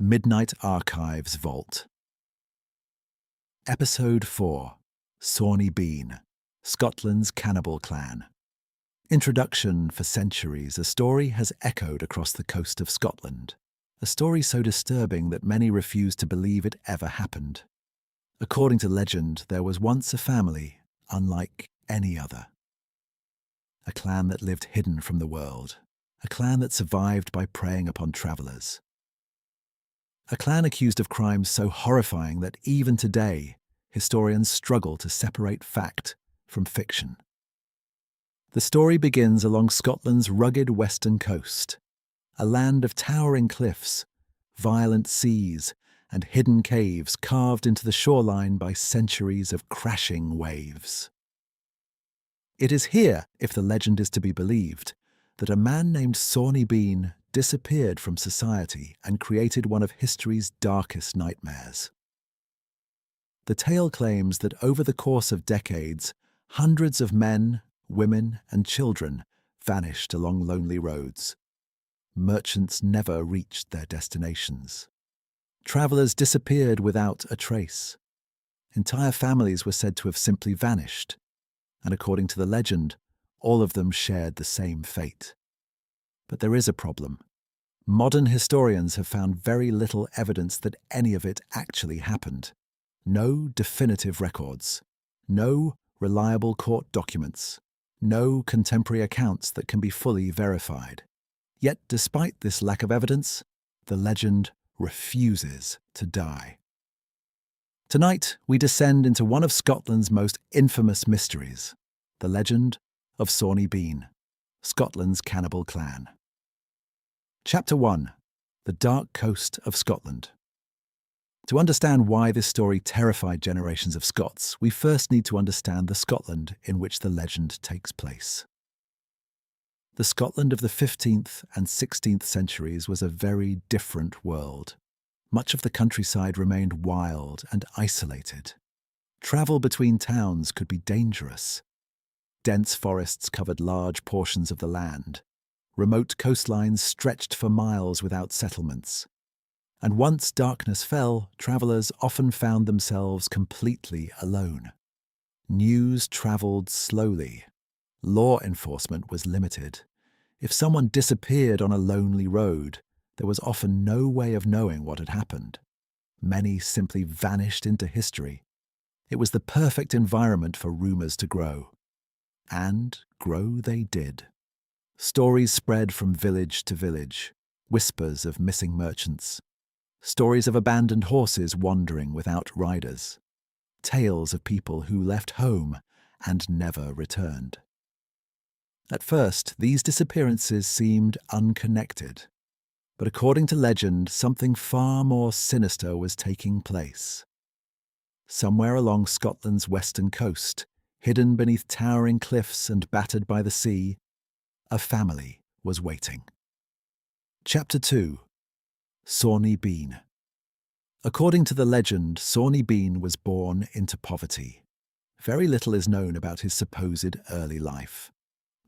Midnight Archives Vault. Episode 4. Sawney Bean, Scotland's Cannibal Clan. Introduction. For centuries, a story has echoed across the coast of Scotland, a story so disturbing that many refuse to believe it ever happened. According to legend, there was once a family unlike any other. A clan that lived hidden from the world, a clan that survived by preying upon travellers. A clan accused of crimes so horrifying that even today, historians struggle to separate fact from fiction. The story begins along Scotland's rugged western coast, a land of towering cliffs, violent seas, and hidden caves carved into the shoreline by centuries of crashing waves. It is here, if the legend is to be believed, that a man named Sawney Bean disappeared from society and created one of history's darkest nightmares. The tale claims that over the course of decades, hundreds of men, women, and children vanished along lonely roads. Merchants never reached their destinations. Travellers disappeared without a trace. Entire families were said to have simply vanished, and according to the legend, all of them shared the same fate. But there is a problem. Modern historians have found very little evidence that any of it actually happened. No definitive records, no reliable court documents, no contemporary accounts that can be fully verified. Yet, despite this lack of evidence, the legend refuses to die. Tonight, we descend into one of Scotland's most infamous mysteries, the legend of Sawney Bean, Scotland's Cannibal Clan. Chapter 1. The Dark Coast of Scotland. To understand why this story terrified generations of Scots, we first need to understand the Scotland in which the legend takes place. The Scotland of the 15th and 16th centuries was a very different world. Much of the countryside remained wild and isolated. Travel between towns could be dangerous. Dense forests covered large portions of the land. Remote coastlines stretched for miles without settlements. And once darkness fell, travellers often found themselves completely alone. News travelled slowly. Law enforcement was limited. If someone disappeared on a lonely road, there was often no way of knowing what had happened. Many simply vanished into history. It was the perfect environment for rumours to grow. And grow they did. Stories spread from village to village, whispers of missing merchants, stories of abandoned horses wandering without riders, tales of people who left home and never returned. At first, these disappearances seemed unconnected, but according to legend, something far more sinister was taking place. Somewhere along Scotland's western coast, hidden beneath towering cliffs and battered by the sea, a family was waiting. Chapter 2. Sawney Bean. According to the legend, Sawney Bean was born into poverty. Very little is known about his supposed early life.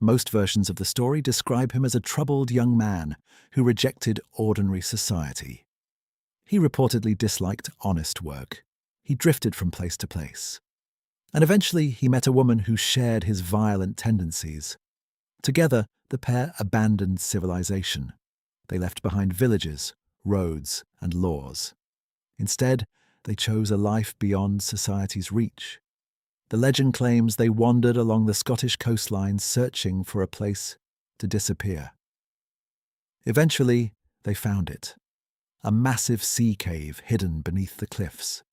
Most versions of the story describe him as a troubled young man who rejected ordinary society. He reportedly disliked honest work. He drifted from place to place. And eventually he met a woman who shared his violent tendencies. Together, the pair abandoned civilization. They left behind villages, roads, and laws. Instead, they chose a life beyond society's reach. The legend claims they wandered along the Scottish coastline searching for a place to disappear. Eventually, they found it. A massive sea cave hidden beneath the cliffs.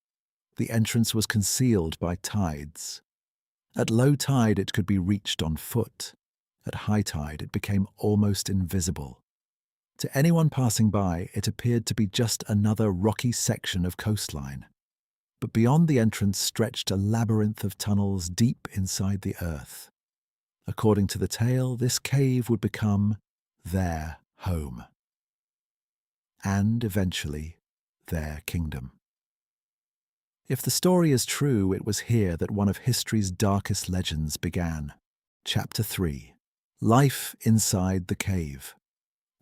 The entrance was concealed by tides. At low tide, it could be reached on foot. At high tide, it became almost invisible. To anyone passing by, it appeared to be just another rocky section of coastline. But beyond the entrance stretched a labyrinth of tunnels deep inside the earth. According to the tale, this cave would become their home. And eventually, their kingdom. If the story is true, it was here that one of history's darkest legends began. Chapter 3. Life inside the cave.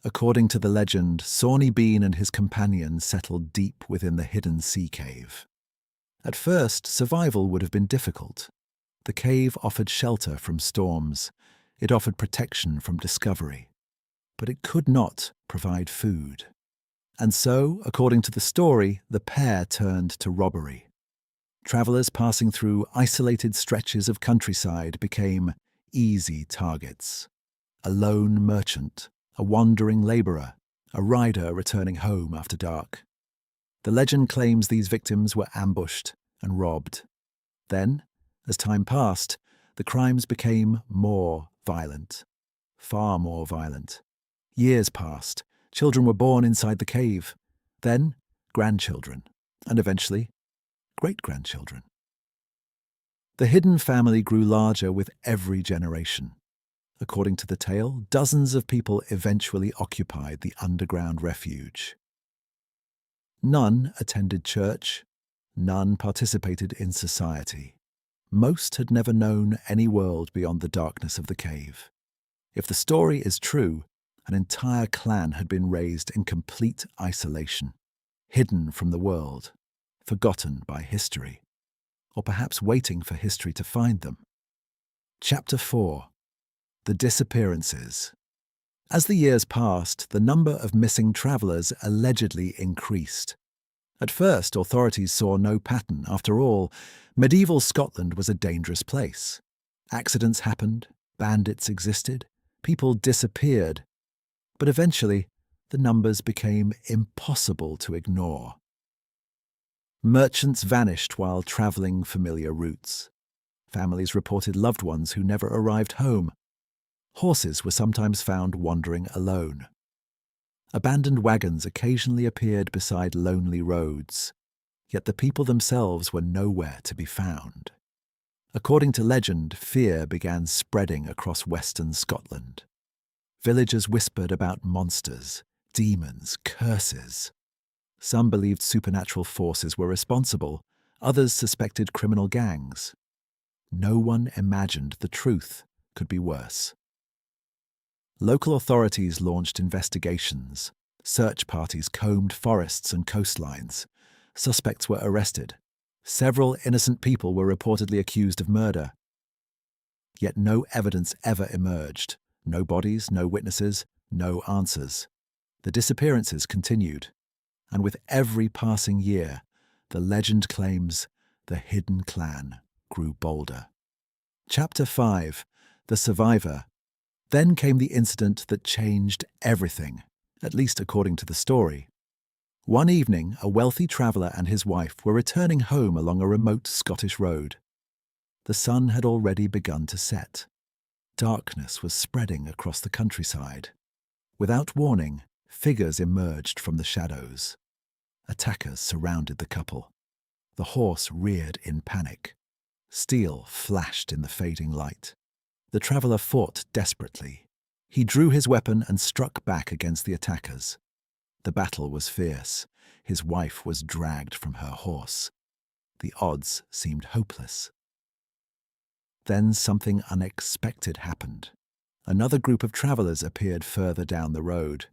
According to the legend, Sawney Bean and his companions settled deep within the hidden sea cave. At first, survival would have been difficult. The cave offered shelter from storms. It offered protection from discovery. But it could not provide food. And so, according to the story, the pair turned to robbery. Travelers passing through isolated stretches of countryside became easy targets. A lone merchant, a wandering laborer, a rider returning home after dark. The legend claims these victims were ambushed and robbed. Then, as time passed, the crimes became more violent, far more violent. Years passed. Children were born inside the cave. Then, grandchildren, and eventually, great-grandchildren. The hidden family grew larger with every generation. According to the tale, dozens of people eventually occupied the underground refuge. None attended church. None participated in society. Most had never known any world beyond the darkness of the cave. If the story is true, an entire clan had been raised in complete isolation, hidden from the world, forgotten by history, or perhaps waiting for history to find them. Chapter 4. The Disappearances. As the years passed, the number of missing travelers allegedly increased. At first, authorities saw no pattern. After all, medieval Scotland was a dangerous place. Accidents happened, bandits existed, people disappeared. But eventually, the numbers became impossible to ignore. Merchants vanished while travelling familiar routes. Families reported loved ones who never arrived home. Horses were sometimes found wandering alone. Abandoned wagons occasionally appeared beside lonely roads, yet the people themselves were nowhere to be found. According to legend, fear began spreading across western Scotland. Villagers whispered about monsters, demons, curses. Some believed supernatural forces were responsible, others suspected criminal gangs. No one imagined the truth could be worse. Local authorities launched investigations. Search parties combed forests and coastlines. Suspects were arrested. Several innocent people were reportedly accused of murder. Yet no evidence ever emerged. No bodies, no witnesses, no answers. The disappearances continued, and with every passing year, the legend claims the hidden clan grew bolder. Chapter 5. The Survivor. Then came the incident that changed everything, at least according to the story. One evening, a wealthy traveller and his wife were returning home along a remote Scottish road. The sun had already begun to set. Darkness was spreading across the countryside. Without warning, figures emerged from the shadows. Attackers surrounded the couple. The horse reared in panic. Steel flashed in the fading light. The traveller fought desperately. He drew his weapon and struck back against the attackers. The battle was fierce. His wife was dragged from her horse. The odds seemed hopeless. Then something unexpected happened. Another group of travellers appeared further down the road.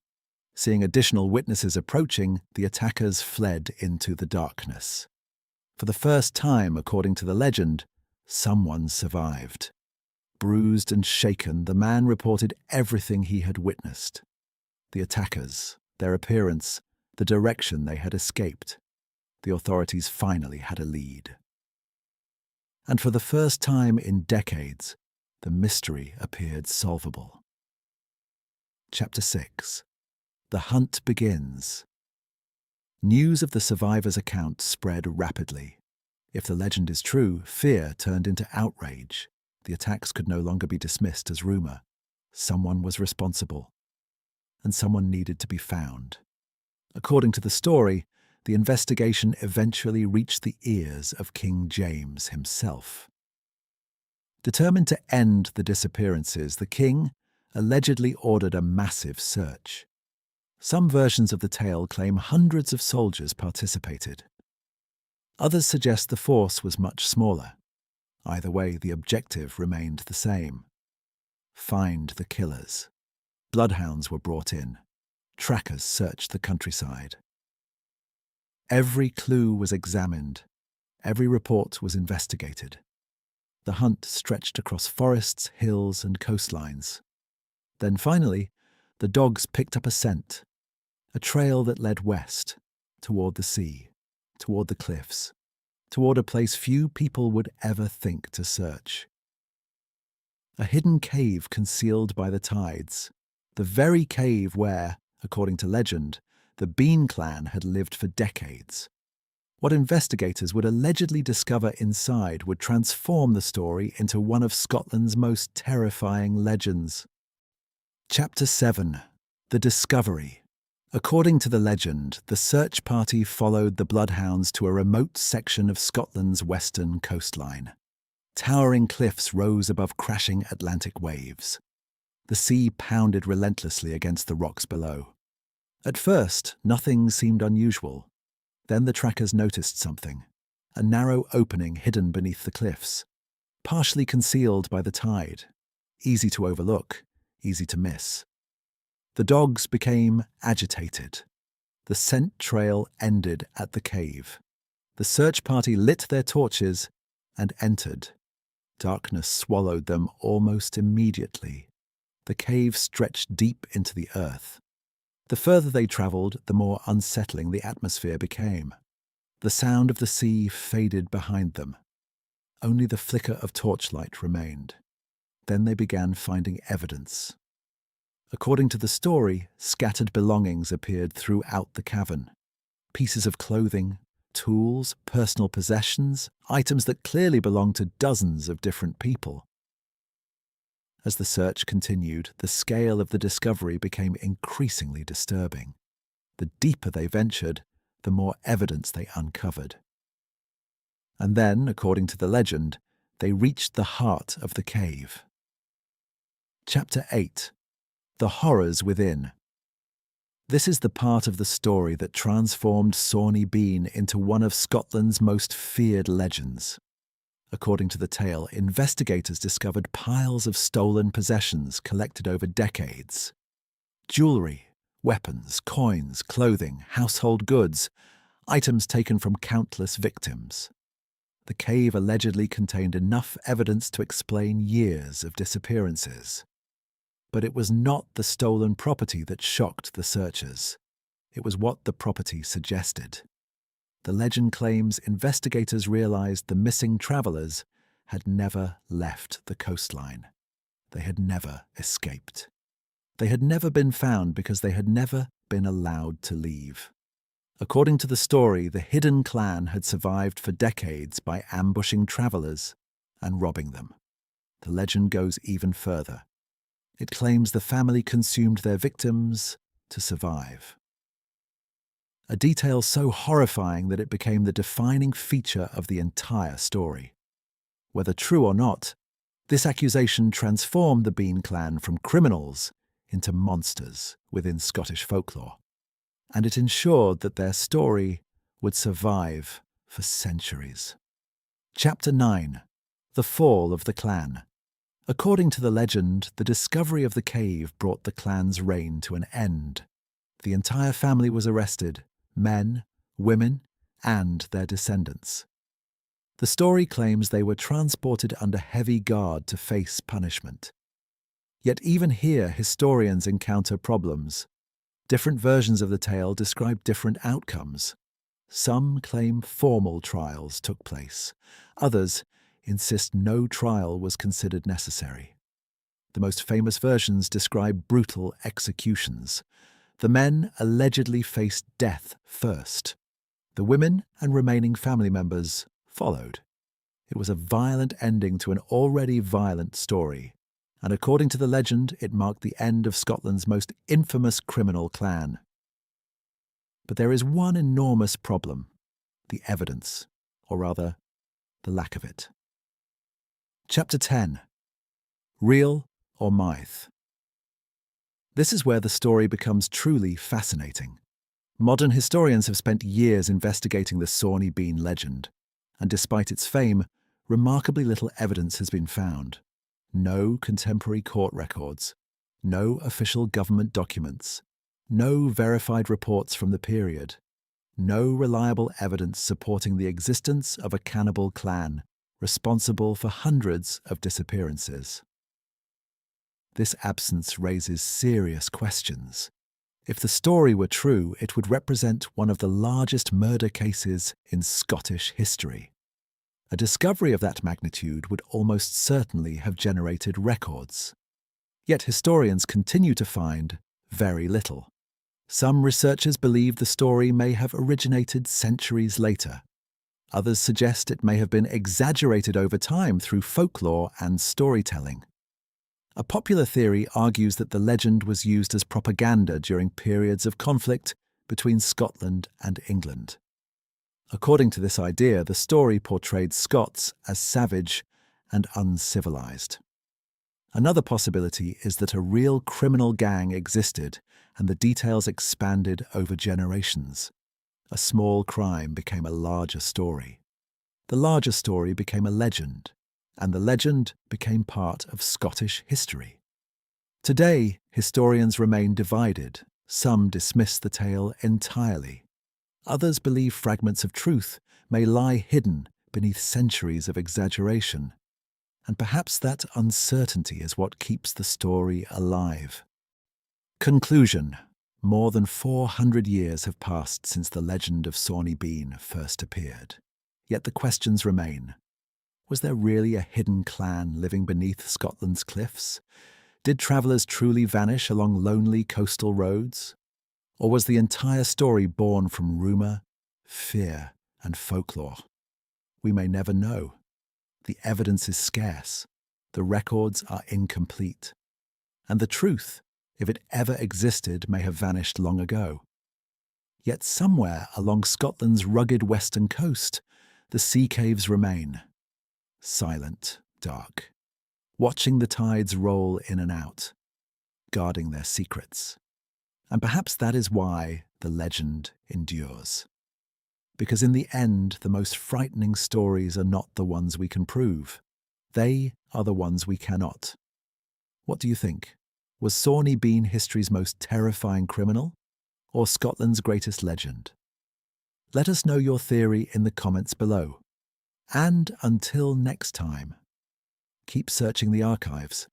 Seeing additional witnesses approaching, the attackers fled into the darkness. For the first time, according to the legend, someone survived. Bruised and shaken, the man reported everything he had witnessed. The attackers, their appearance, the direction they had escaped. The authorities finally had a lead. And for the first time in decades, the mystery appeared solvable. Chapter 6. The Hunt Begins. News of the survivors' account spread rapidly. If the legend is true, fear turned into outrage. The attacks could no longer be dismissed as rumour. Someone was responsible, and someone needed to be found. According to the story, the investigation eventually reached the ears of King James himself. Determined to end the disappearances, the king allegedly ordered a massive search. Some versions of the tale claim hundreds of soldiers participated. Others suggest the force was much smaller. Either way, the objective remained the same: find the killers. Bloodhounds were brought in. trackers searched the countryside. Every clue was examined. Every report was investigated. The hunt stretched across forests, hills, and coastlines. Then finally, the dogs picked up a scent, a trail that led west, toward the sea, toward the cliffs, toward a place few people would ever think to search. A hidden cave concealed by the tides, the very cave where, according to legend, the Bean clan had lived for decades. What investigators would allegedly discover inside would transform the story into one of Scotland's most terrifying legends. Chapter 7. The Discovery. According to the legend, the search party followed the bloodhounds to a remote section of Scotland's western coastline. Towering cliffs rose above crashing Atlantic waves. The sea pounded relentlessly against the rocks below. At first, nothing seemed unusual. Then the trackers noticed something, a narrow opening hidden beneath the cliffs, partially concealed by the tide, easy to overlook, easy to miss. The dogs became agitated. The scent trail ended at the cave. The search party lit their torches and entered. Darkness swallowed them almost immediately. The cave stretched deep into the earth. The further they travelled, the more unsettling the atmosphere became. The sound of the sea faded behind them. Only the flicker of torchlight remained. Then they began finding evidence. According to the story, scattered belongings appeared throughout the cavern. Pieces of clothing, tools, personal possessions, items that clearly belonged to dozens of different people. As the search continued, the scale of the discovery became increasingly disturbing. The deeper they ventured, the more evidence they uncovered. And then, according to the legend, they reached the heart of the cave. Chapter 8. The Horrors Within. This is the part of the story that transformed Sawney Bean into one of Scotland's most feared legends. According to the tale, investigators discovered piles of stolen possessions collected over decades. Jewellery, weapons, coins, clothing, household goods, items taken from countless victims. The cave allegedly contained enough evidence to explain years of disappearances. But it was not the stolen property that shocked the searchers. It was what the property suggested. The legend claims investigators realized the missing travelers had never left the coastline. They had never escaped. They had never been found because they had never been allowed to leave. According to the story, the hidden clan had survived for decades by ambushing travelers and robbing them. The legend goes even further. It claims the family consumed their victims to survive. A detail so horrifying that it became the defining feature of the entire story. Whether true or not, this accusation transformed the Bean clan from criminals into monsters within Scottish folklore, and it ensured that their story would survive for centuries. Chapter 9. The Fall of the Clan. According to the legend, the discovery of the cave brought the clan's reign to an end. The entire family was arrested, men, women, and their descendants. The story claims they were transported under heavy guard to face punishment. Yet even here, historians encounter problems. Different versions of the tale describe different outcomes. Some claim formal trials took place. Others insist no trial was considered necessary. The most famous versions describe brutal executions. The men allegedly faced death first. The women and remaining family members followed. It was a violent ending to an already violent story, and according to the legend, it marked the end of Scotland's most infamous criminal clan. But there is one enormous problem: the evidence, or rather, the lack of it. Chapter 10. Real or Myth. This is where the story becomes truly fascinating. Modern historians have spent years investigating the Sawney Bean legend, and despite its fame, remarkably little evidence has been found. No contemporary court records, no official government documents, No verified reports from the period. No reliable evidence supporting the existence of a cannibal clan responsible for hundreds of disappearances. This absence raises serious questions. If the story were true, it would represent one of the largest murder cases in Scottish history. A discovery of that magnitude would almost certainly have generated records. Yet historians continue to find very little. Some researchers believe the story may have originated centuries later. Others suggest it may have been exaggerated over time through folklore and storytelling. A popular theory argues that the legend was used as propaganda during periods of conflict between Scotland and England. According to this idea, the story portrayed Scots as savage and uncivilized. Another possibility is that a real criminal gang existed and the details expanded over generations. A small crime became a larger story. The larger story became a legend, and the legend became part of Scottish history. Today, historians remain divided. Some dismiss the tale entirely. Others believe fragments of truth may lie hidden beneath centuries of exaggeration. And perhaps that uncertainty is what keeps the story alive. Conclusion. More than 400 years have passed since the legend of Sawney Bean first appeared. Yet the questions remain. Was there really a hidden clan living beneath Scotland's cliffs? Did travellers truly vanish along lonely coastal roads? Or was the entire story born from rumour, fear, and folklore? We may never know. The evidence is scarce, the records are incomplete, and the truth, if it ever existed, may have vanished long ago. Yet somewhere along Scotland's rugged western coast, the sea caves remain, silent, dark, watching the tides roll in and out, guarding their secrets. And perhaps that is why the legend endures. Because in the end, the most frightening stories are not the ones we can prove. They are the ones we cannot. What do you think? Was Sawney Bean history's most terrifying criminal, or Scotland's greatest legend? Let us know your theory in the comments below. And until next time, keep searching the archives.